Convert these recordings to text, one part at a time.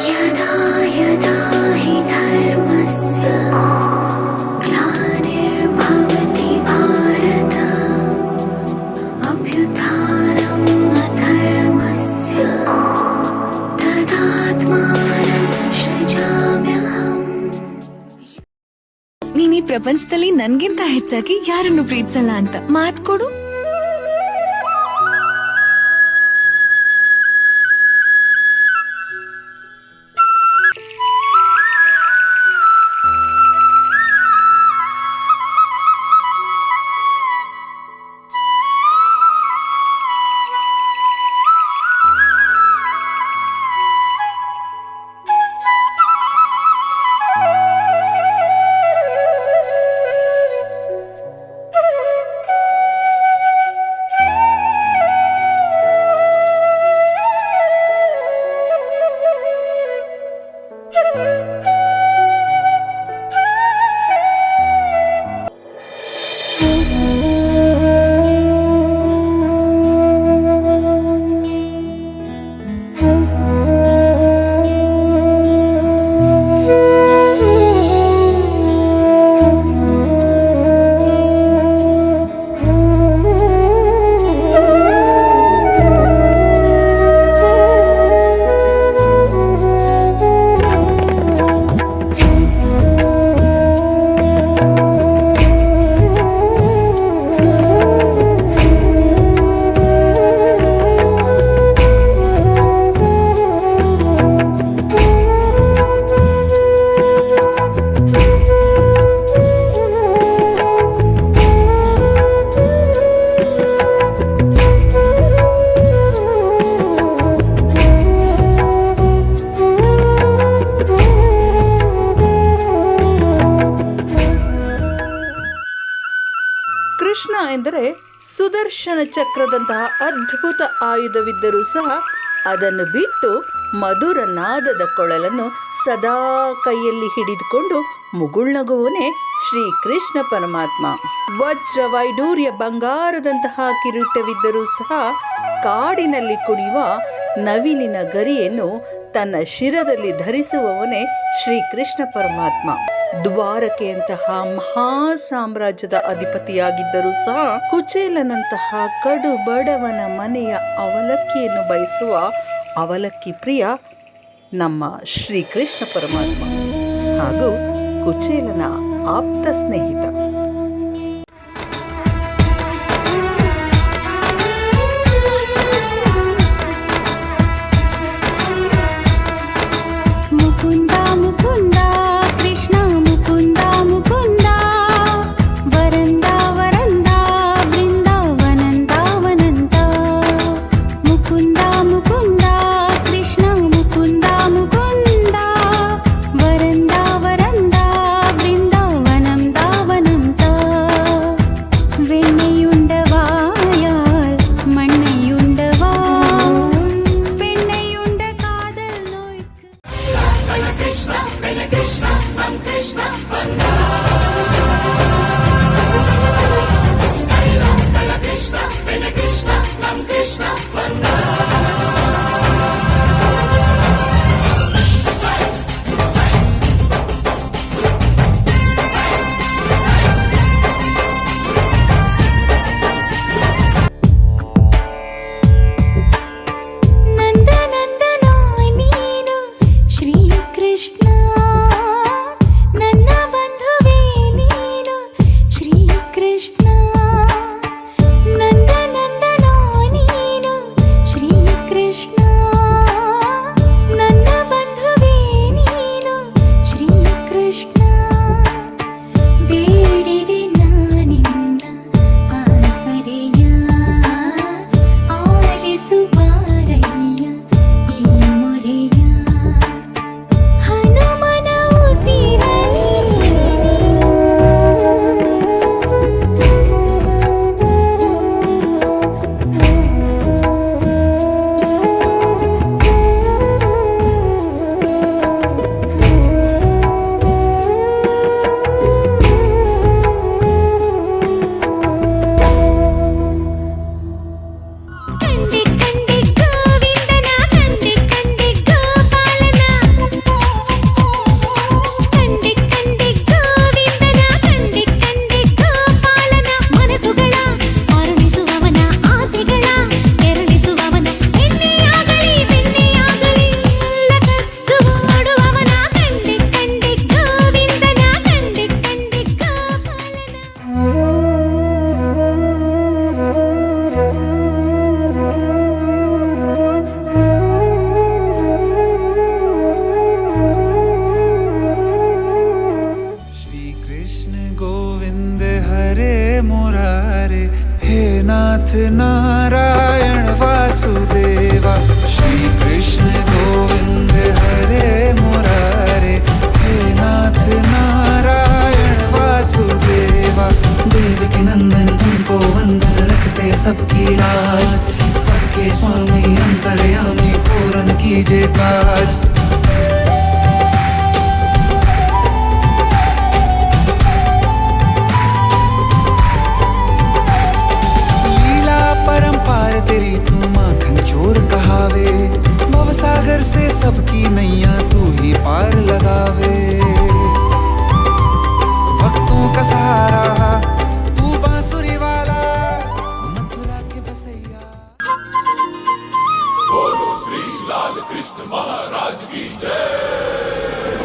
यदा यदा हि धर्मस्य ग्लानिर्भवति भारत अभ्युत्थानम् अधर्मस्य तदात्मानं सृजाम्यहम्. ನೀನ್ ಈ ಪ್ರಪಂಚದಲ್ಲಿ ನನ್ಗಿಂತ ಹೆಚ್ಚಾಗಿ ಯಾರನ್ನು ಪ್ರೀತಿಸಲ್ಲ ಅಂತ ಮಾತ್ ಕೊಡು. ಕೃಷ್ಣ ಎಂದರೆ ಸುದರ್ಶನ ಚಕ್ರದಂತಹ ಅದ್ಭುತ ಆಯುಧವಿದ್ದರೂ ಸಹ ಅದನ್ನು ಬಿಟ್ಟು ಮಧುರ ನಾದದ ಕೊಳಲನ್ನು ಸದಾ ಕೈಯಲ್ಲಿ ಹಿಡಿದುಕೊಂಡು ಮುಗುಳ್ನಗುವನೇ ಶ್ರೀ ಕೃಷ್ಣ ಪರಮಾತ್ಮ. ವಜ್ರ ವೈಡೂರ್ಯ ಬಂಗಾರದಂತಹ ಕಿರೀಟವಿದ್ದರೂ ಸಹ ಕಾಡಿನಲ್ಲಿ ಕುಣಿಯುವ ನವಿಲಿನ ಗರಿಯನ್ನು ತನ್ನ ಶಿರದಲ್ಲಿ ಧರಿಸುವವನೇ ಶ್ರೀ ಕೃಷ್ಣ ಪರಮಾತ್ಮ. ದ್ವಾರಕೆಯಂತಹ ಮಹಾ ಸಾಮ್ರಾಜ್ಯದ ಅಧಿಪತಿಯಾಗಿದ್ದರೂ ಸಹ ಕುಚೇಲನಂತಹ ಕಡು ಬಡವನ ಮನೆಯ ಅವಲಕ್ಕಿಯನ್ನು ಬಯಸುವ ಅವಲಕ್ಕಿ ಪ್ರಿಯ ನಮ್ಮ ಶ್ರೀ ಕೃಷ್ಣ ಪರಮಾತ್ಮ ಹಾಗೂ ಕುಚೇಲನ ಆಪ್ತ ಸ್ನೇಹಿತ. ಮುಕುಂದ ಮುಕುಂದ ಕೃಷ್ಣ ಮುಕುಂದ ಮುಕುಂದ ವರಂದ ವರಂದ ಬೃಂದಾವನಂದ ವನಂದ ಮುಕುಂದ ಮುಕುಂದ ಕೃಷ್ಣ ಮುಕುಂದ ಮುಕುಂದ ವರಂದ ವರಂದ ಬೃಂದಾವನಂದ ವನಂದ വെണ്ണയുണ്ടവായാൽ മണ്ണയുണ്ടവാ പെണ്ണയുണ്ട കാതൽ നോയ്ക്ക്. കൃഷ്ണ കൃഷ്ണ നം കൃഷ്ണ വന്ദ കൃഷ്ണ കൃഷ്ണ നം കൃഷ്ണ വന്ദ. ನಂದನಂದನಾಯ್ ನೀನು ಶ್ರೀ ಕೃಷ್ಣ ನನ್ನ नारायण वासुदेवा श्री कृष्ण गोविंद हरे मुरारे हे नाथ नारायण वासुदेवा देवकी नंदन तुमको वंदन रखते सबकी लाज सबके स्वामी अंतर्यामी पूर्ण कीजिए काज परंपार तेरी तू माखन चोर कहावे भवसागर से सबकी नैया तू ही पार लगावे भक्तों का सहारा तू बांसुरी वाला मथुरा के बसैया। बोलो श्री लाल कृष्ण महाराज की जय।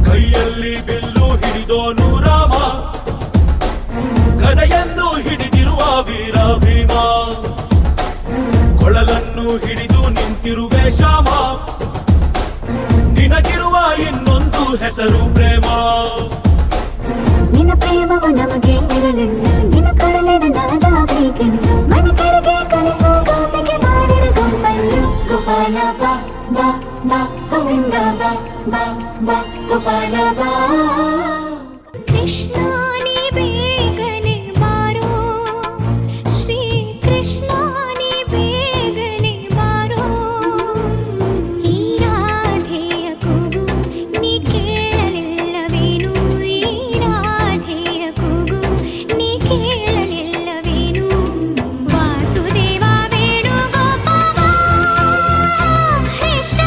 ಕೈಯಲ್ಲಿ ಬಿಲ್ಲು ಹಿಡಿದೋನು ರಾಮ ಗದೆಯನ್ನು ಹಿಡಿದಿರುವ ವೀರ ಭೀಮ ಕೊಳಲನ್ನು ಹಿಡಿದು ನಿಂತಿರುವೆ ಶ್ಯಾಮ ನಿನಗಿರುವ ಇನ್ನೊಂದು ಹೆಸರು ಪ್ರೇಮ ನಿನ್ನ ಪ್ರೇಮವು ನಮಗೆ ಇರಲಿಲ್ಲ ನಿನ್ನ ಕೊಡಲಿರುವುದಾಗಬೇಕೆಂದು ಮನೆ ಕಡೆಗೆ ಕಳಿಸೋ ಗೋಪಿಗೆ ಮಾಡಿರ ಗೊಂಬಲ್ಲು ಗೋಪಾಲ ಬಾ ಬಾ ಬಾ ಗೋವಿಂದ ಬಾ ಬಾ ಬಾ ಗೋಪಾಲ ಬಾ ಕೃಷ್ಣ ನೀ ಬೇಗನೆ ಬಾರೋ ಶ್ರೀ ಕೃಷ್ಣ ನೀ ಬೇಗನೆ ಬಾರೋ ಈ ರಾಧೆಯ ಕೂಗು ನೀ ಕೇಳಲಿಲ್ಲವೇನು ಈ ರಾಧೆಯ ಕೂಗು ನೀ ಕೇಳಲಿಲ್ಲವೇನು ವಾಸುದೇವ ವೇಣುಗೋಪಾಲ ಕೃಷ್ಣ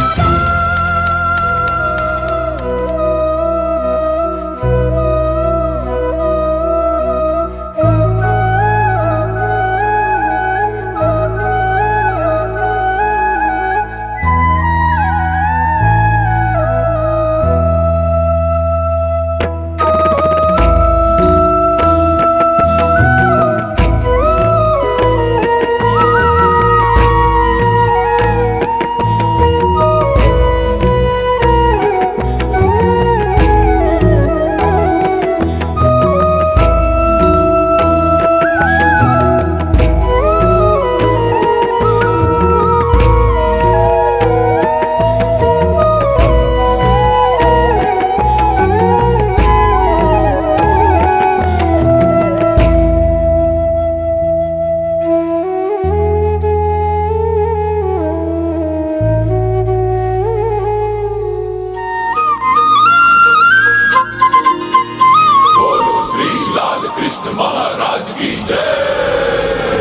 बोलो श्री लाल कृष्ण महाराज की जय।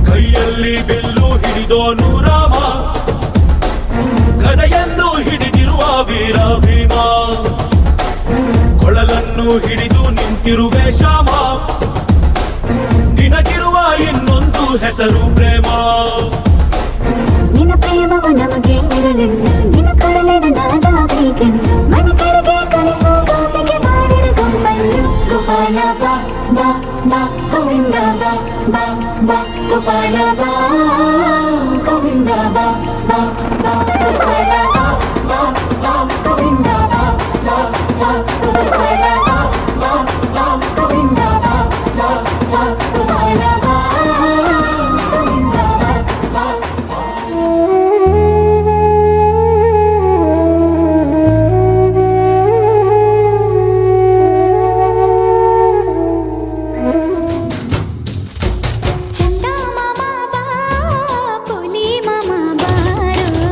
ಕೈಯಲ್ಲಿ ಬಿಲ್ಲು ಹಿಡಿದೋನು ರಾಮ ಗದೆಯನ್ನು ಹಿಡಿದಿರುವ ವೀರ ಭೀಮ ಕೊಳಲನ್ನು ಹಿಡಿದು ನಿಂತಿರುವೆ ಶ್ಯಾಮ ನಿನಗಿರುವ ಇನ್ನೊಂದು ಹೆಸರು ಪ್ರೇಮ ನಿನ್ನ ಪ್ರೇಮವು ನಮಗೆ ಇರಲಿಲ್ಲ ನಿನ್ನ ಕೊಡಲಿರುವುದಾಗಬೇಕೆಂದು ಮನೆ ಕಡೆಗೆ ಕಳಿಸೋ ಗೋಪಿಗೆ ಮಾಡಿರ ಗೊಂಬಲ್ಲು ಗೋಪಾಲ ಬಾ ಬಾ ಬಾ ಗೋವಿಂದ ಬಾ ಬಾ ಬಾ ಗೋಪಾಲ ಬಾ ಗೋವಿಂದ ಬಾ ಬಾ ಬಾ ಗೋಪಾಲ ಬಾ ಬಾ ಬಾ ಗೋವಿಂದ ಬಾ ಬಾ ಬಾ ಗೋಪಾಲ ಬಾ ಬಾ ಬಾ ಗೋವಿಂದ ಬಾ ಬಾ ಬಾ ಗೋಪಾಲ ಬಾ ಗೋವಿಂದ ಬಾ ಬಾ ಚಂದ ಮಾಮ ಬಾ ಪುಲಿ ಮಾಮ ಬಾರೋ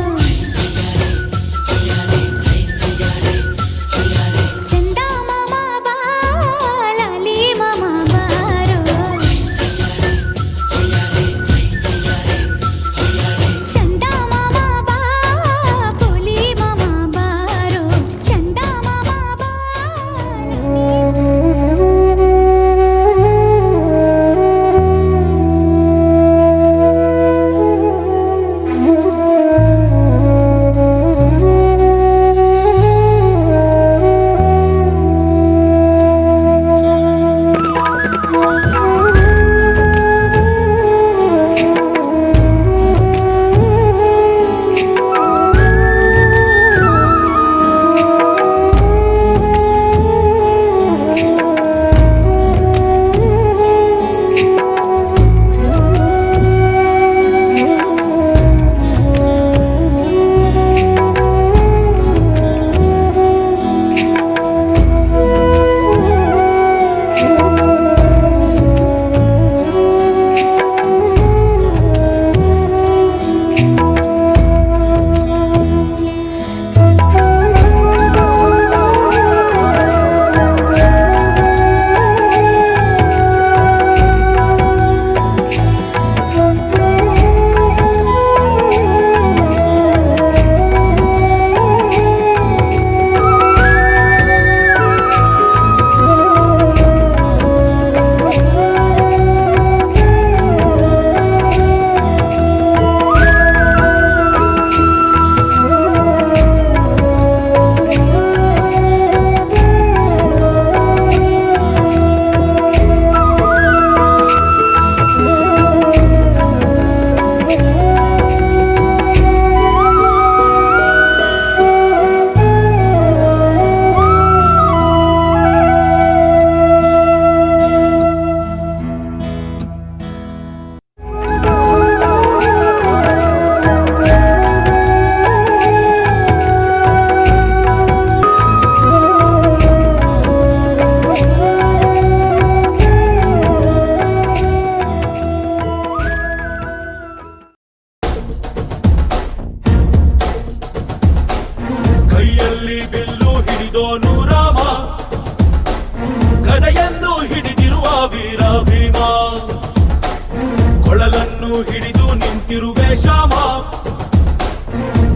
ಹಿಡಿದು ನಿಂತಿರುವೆ ಶ್ಯಾಮ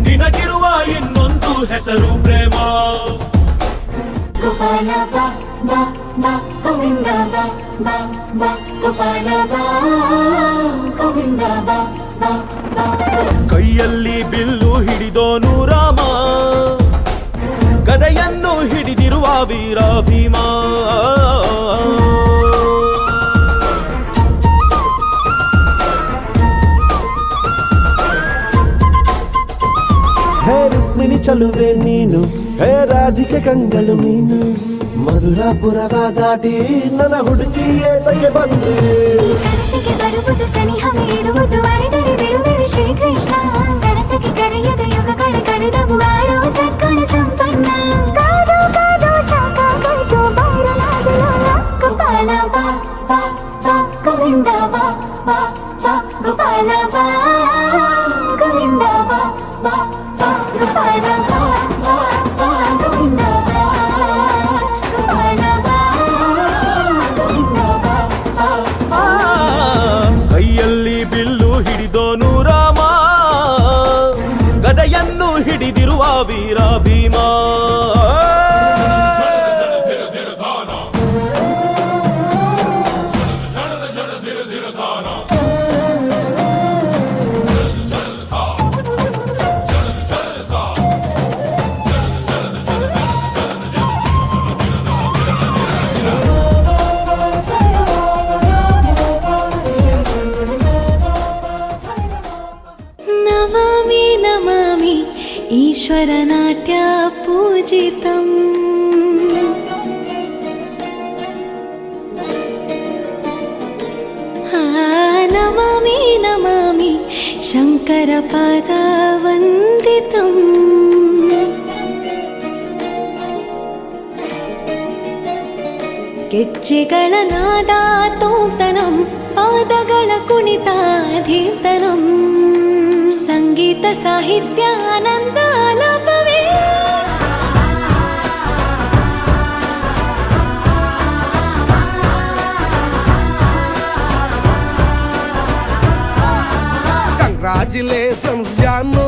ನಿನಗಿರುವ ಇನ್ನೊಂದು ಹೆಸರು ಪ್ರೇಮ ಗೋಪಾಲ ಬಾ ಬಾ ಬಾ ಗೋವಿಂದ ಬಾ ಬಾ ಬಾ ಗೋಪಾಲ ಬಾ ಗೋವಿಂದ ಬಾ ಬಾ ಬಾ ಕೈಯಲ್ಲಿ ಬಿಲ್ಲು ಹಿಡಿದೋನು ರಾಮ ಗದೆಯನ್ನು ಹಿಡಿದಿರುವ ವೀರ ಭೀಮ ಹೇ ರುಕ್ಮಿಣಿ ಚಲುವೆ ನೀನು ಹೇ ರಾಧಿಕೆ ಕಂಗಳು ನೀನು ಮಧುರಾಪುರವ ದಾಟಿ ನನ್ನ ಹುಡುಗಿಯೇ ತಗೆ ಬಂದು ಈ ಕನಸಿಗೆ ಬರುವುದು ಸನಿಹವೇ ಇರುವುದು ಅರೆದರೆ ಬಿಡುವೆರು ಶ್ರೀಕೃಷ್ಣ ಸರಸಕ್ಕೆ ಕರೆಯದ ಯುಗಗಳ ಕಳೆದವು ಆರೋ ಸಕ್ಕಳ ಸಂಪನ್ನ ಕಾದು ಕಾದು ಸಾಕಾಗೋಯ್ತು ಬೈರಲಾಗಲೋಲ ಗೋಪಾಲ ಬಾ ಬಾ ಬಾ ಗೋವಿಂದ ಬಾ ಬಾ ಬಾ ಗೋಪಾಲ ಬಾ ಗೋವಿಂದ ಬಾ ಬಾ ಬಾ ಗೋಪಾಲ ಬಾ ಬಾ ಬಾ ಗೋವಿಂದ ಬಾ ಗೋಪಾಲ ಬಾ ಗೋವಿಂದ ಬಾ ಬಾ ಬಾ ಕೈಯಲ್ಲಿ ಬಿಲ್ಲು ಹಿಡಿದೋನು ರಾಮ ಗದೆಯನ್ನು ಹಿಡಿದಿರುವ ವೀರ ಭೀಮ ನಮಾಮಿ ನಮಾಮಿ ಈಶ್ವರನಾಟ್ಯ ಪೂಜಿತಂ ನಮಾಮಿ ನಮಾಮಿ ಶಂಕರ ಪಾದ ವಂದಿತಂ ಗೆಜ್ಜೆಗಳ ನಾದ ತೋಂತನಂ ಪಾದಗಳ ಕುಣಿತಾಧೀರ್ತನಂ ಸಂಗೀತ ಸಾಹಿತ್ಯ ಆನಂದ ಆಲಾಪವೇ ಕಂಗ್ರಾಚುಲೇಷನ್ಸ್ ಜಾನು